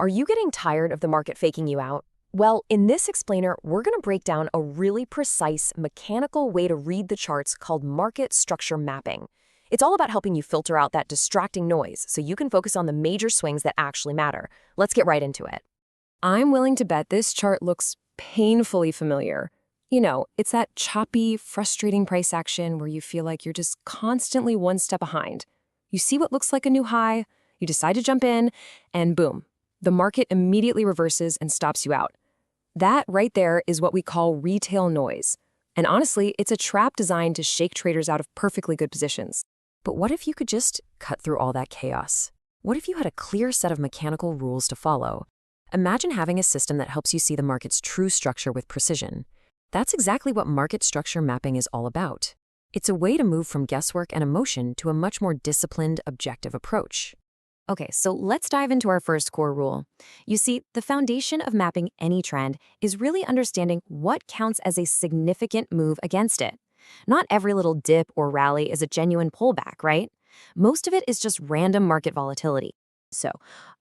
Are you getting tired of the market faking you out? Well, in this explainer, we're going to break down a really precise, mechanical way to read the charts called market structure mapping. It's all about helping you filter out that distracting noise so you can focus on the major swings that actually matter. Let's get right into it. I'm willing to bet this chart looks painfully familiar. You know, it's that choppy, frustrating price action where you feel like you're just constantly one step behind. You see what looks like a new high, you decide to jump in, and boom, the market immediately reverses and stops you out. That right there is what we call retail noise. And honestly, it's a trap designed to shake traders out of perfectly good positions. But what if you could just cut through all that chaos? What if you had a clear set of mechanical rules to follow? Imagine having a system that helps you see the market's true structure with precision. That's exactly what market structure mapping is all about. It's a way to move from guesswork and emotion to a much more disciplined, objective approach. Okay, so let's dive into our first core rule. You see, the foundation of mapping any trend is really understanding what counts as a significant move against it. Not every little dip or rally is a genuine pullback, right? Most of it is just random market volatility. So,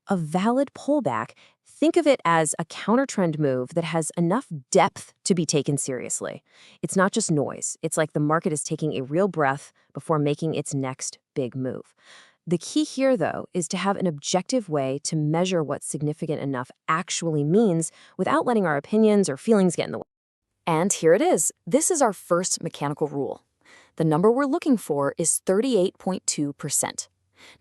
a valid pullback, think of it as a counter-trend move that has enough depth to be taken seriously. It's not just noise. It's like the market is taking a real breath before making its next big move. The key here, though, is to have an objective way to measure what significant enough actually means without letting our opinions or feelings get in the way. And here it is. This is our first mechanical rule. The number we're looking for is 38.2%.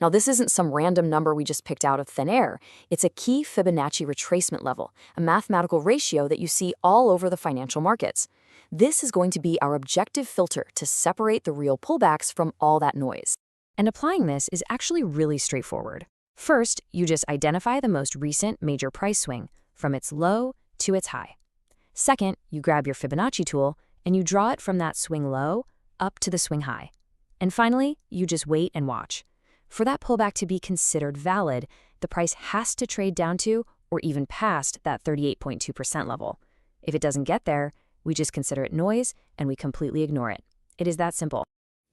Now, this isn't some random number we just picked out of thin air. It's a key Fibonacci retracement level, a mathematical ratio that you see all over the financial markets. This is going to be our objective filter to separate the real pullbacks from all that noise. And applying this is actually really straightforward. First, you just identify the most recent major price swing, from its low to its high. Second, you grab your Fibonacci tool and you draw it from that swing low up to the swing high. And finally, you just wait and watch. For that pullback to be considered valid, the price has to trade down to or even past that 38.2% level. If it doesn't get there, we just consider it noise and we completely ignore it. It is that simple.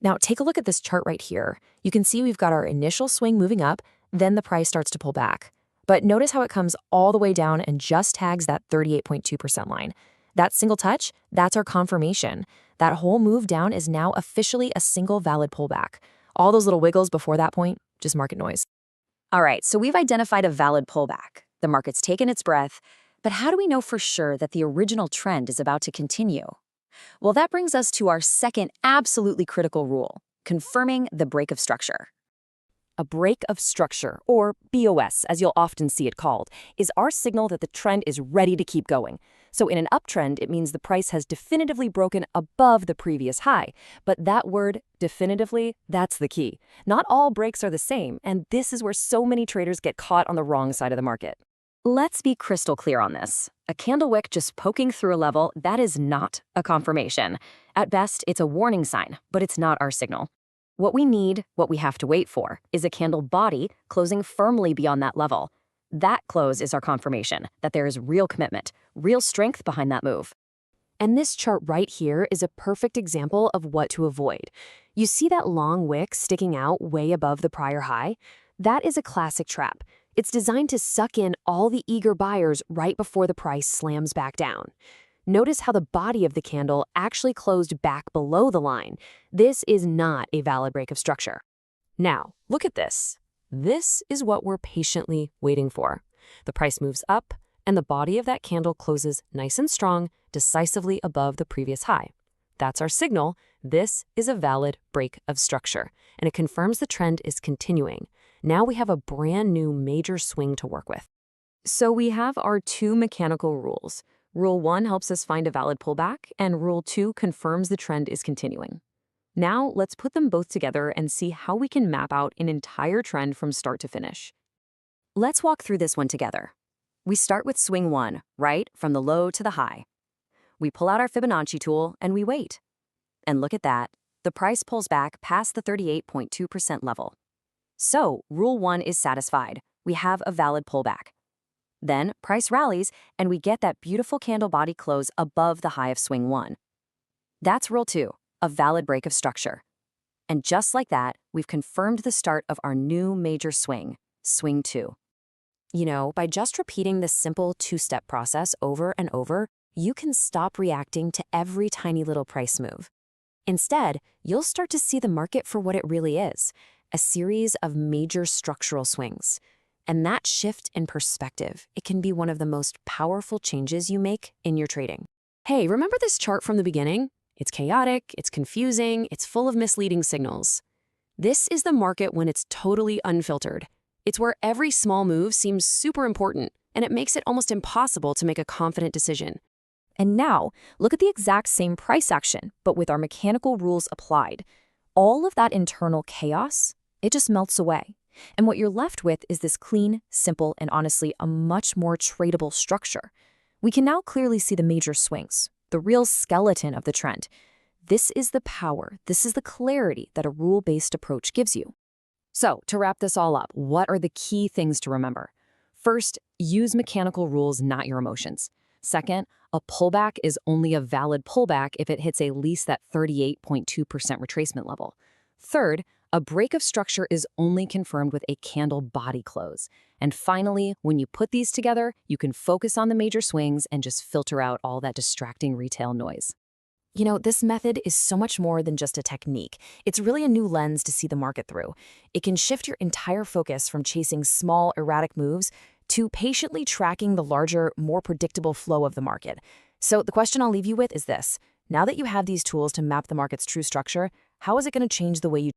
Now, take a look at this chart right here. You can see we've got our initial swing moving up, then the price starts to pull back. But notice how it comes all the way down and just tags that 38.2% line. That single touch, that's our confirmation. That whole move down is now officially a single valid pullback. All those little wiggles before that point, just market noise. All right, so we've identified a valid pullback. The market's taken its breath, but how do we know for sure that the original trend is about to continue? Well, that brings us to our second absolutely critical rule, confirming the break of structure. A break of structure, or BOS, as you'll often see it called, is our signal that the trend is ready to keep going. So in an uptrend, it means the price has definitively broken above the previous high. But that word, definitively, that's the key. Not all breaks are the same, and this is where so many traders get caught on the wrong side of the market. Let's be crystal clear on this. A candle wick just poking through a level, that is not a confirmation. At best, it's a warning sign, but it's not our signal. What we need, what we have to wait for, is a candle body closing firmly beyond that level. That close is our confirmation that there is real commitment, real strength behind that move. And this chart right here is a perfect example of what to avoid. You see that long wick sticking out way above the prior high? That is a classic trap. It's designed to suck in all the eager buyers right before the price slams back down. Notice how the body of the candle actually closed back below the line. This is not a valid break of structure. Now, look at this. This is what we're patiently waiting for. The price moves up, and the body of that candle closes nice and strong, decisively above the previous high. That's our signal. This is a valid break of structure, and it confirms the trend is continuing. Now we have a brand new major swing to work with. So we have our two mechanical rules. Rule 1 helps us find a valid pullback, and Rule 2 confirms the trend is continuing. Now let's put them both together and see how we can map out an entire trend from start to finish. Let's walk through this one together. We start with swing 1, right, from the low to the high. We pull out our Fibonacci tool and we wait. And look at that. The price pulls back past the 38.2% level. So, Rule 1 is satisfied. We have a valid pullback. Then, price rallies, and we get that beautiful candle body close above the high of swing 1. That's Rule 2, a valid break of structure. And just like that, we've confirmed the start of our new major swing, swing 2. By just repeating this simple two-step process over and over, you can stop reacting to every tiny little price move. Instead, you'll start to see the market for what it really is, a series of major structural swings. And that shift in perspective, it can be one of the most powerful changes you make in your trading. Hey, remember this chart from the beginning? It's chaotic, it's confusing, it's full of misleading signals. This is the market when it's totally unfiltered. It's where every small move seems super important, and it makes it almost impossible to make a confident decision. And now, look at the exact same price action, but with our mechanical rules applied. All of that internal chaos, it just melts away. And what you're left with is this clean, simple, and honestly, a much more tradable structure. We can now clearly see the major swings, the real skeleton of the trend. This is the power, this is the clarity that a rule-based approach gives you. So, to wrap this all up, what are the key things to remember? First, use mechanical rules, not your emotions. Second, a pullback is only a valid pullback if it hits at least that 38.2% retracement level. Third, a break of structure is only confirmed with a candle body close. And finally, when you put these together, you can focus on the major swings and just filter out all that distracting retail noise. This method is so much more than just a technique. It's really a new lens to see the market through. It can shift your entire focus from chasing small, erratic moves to patiently tracking the larger, more predictable flow of the market. So the question I'll leave you with is this. Now that you have these tools to map the market's true structure, how is it going to change the way you